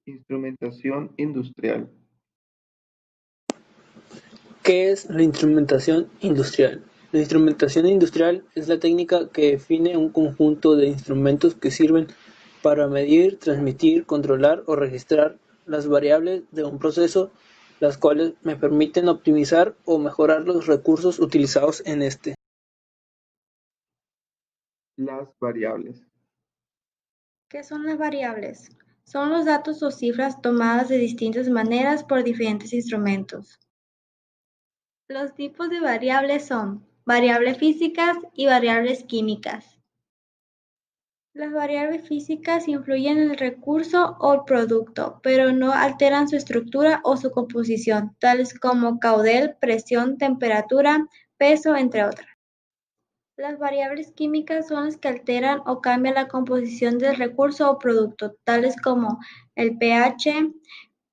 Instrumentación industrial. ¿Qué es la instrumentación industrial? La instrumentación industrial es la técnica que define un conjunto de instrumentos que sirven para medir, transmitir, controlar o registrar las variables de un proceso, las cuales me permiten optimizar o mejorar los recursos utilizados en este. Las variables. ¿Qué son las variables? Son los datos o cifras tomadas de distintas maneras por diferentes instrumentos. Los tipos de variables son variables físicas y variables químicas. Las variables físicas influyen en el recurso o el producto, pero no alteran su estructura o su composición, tales como caudal, presión, temperatura, peso, entre otras. Las variables químicas son las que alteran o cambian la composición del recurso o producto, tales como el pH,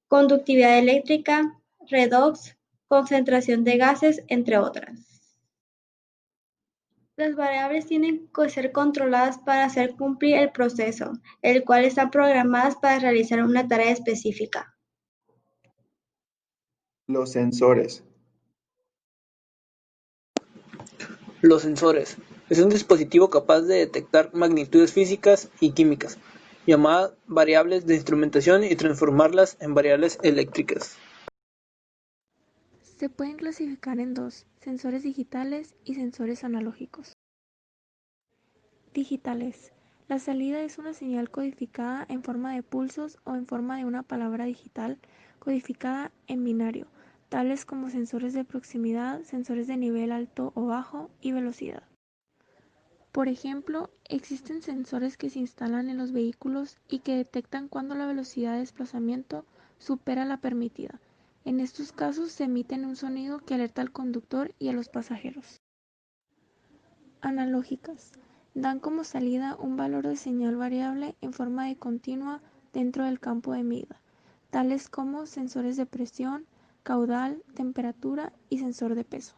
conductividad eléctrica, redox, concentración de gases, entre otras. Las variables tienen que ser controladas para hacer cumplir el proceso, el cual están programadas para realizar una tarea específica. Los sensores. Los sensores es un dispositivo capaz de detectar magnitudes físicas y químicas, llamadas variables de instrumentación y transformarlas en variables eléctricas. Se pueden clasificar en dos: sensores digitales y sensores analógicos. Digitales. La salida es una señal codificada en forma de pulsos o en forma de una palabra digital codificada en binario, tales como sensores de proximidad, sensores de nivel alto o bajo y velocidad. Por ejemplo, existen sensores que se instalan en los vehículos y que detectan cuando la velocidad de desplazamiento supera la permitida. En estos casos se emiten un sonido que alerta al conductor y a los pasajeros. Analógicas. Dan como salida un valor de señal variable en forma de continua dentro del campo de medida, tales como sensores de presión, caudal, temperatura y sensor de peso.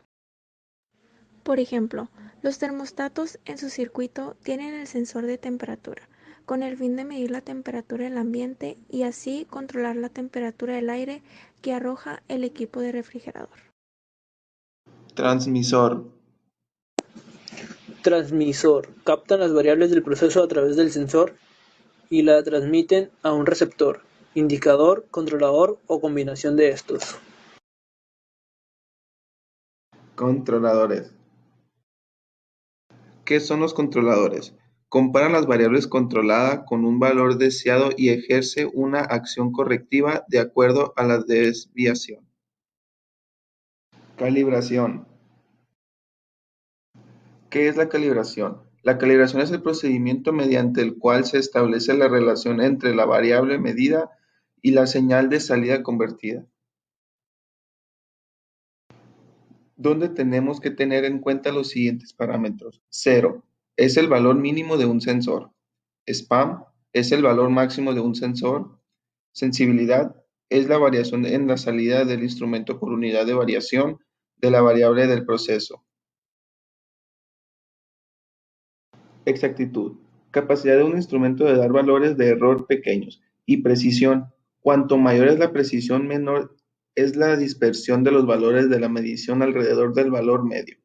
Por ejemplo, los termostatos en su circuito tienen el sensor de temperatura, con el fin de medir la temperatura del ambiente y así controlar la temperatura del aire que arroja el equipo de refrigerador. Transmisor. Transmisor: captan las variables del proceso a través del sensor y la transmiten a un receptor, indicador, controlador o combinación de estos. Controladores. ¿Qué son los controladores? Comparan las variables controlada con un valor deseado y ejerce una acción correctiva de acuerdo a la desviación. Calibración. ¿Qué es la calibración? La calibración es el procedimiento mediante el cual se establece la relación entre la variable medida y la señal de salida convertida. Donde tenemos que tener en cuenta los siguientes parámetros. 0 es el valor mínimo de un sensor. Spam es el valor máximo de un sensor. Sensibilidad es la variación en la salida del instrumento por unidad de variación de la variable del proceso. Exactitud. Capacidad de un instrumento de dar valores de error pequeños. Y precisión. Cuanto mayor es la precisión, menor es la dispersión de los valores de la medición alrededor del valor medio.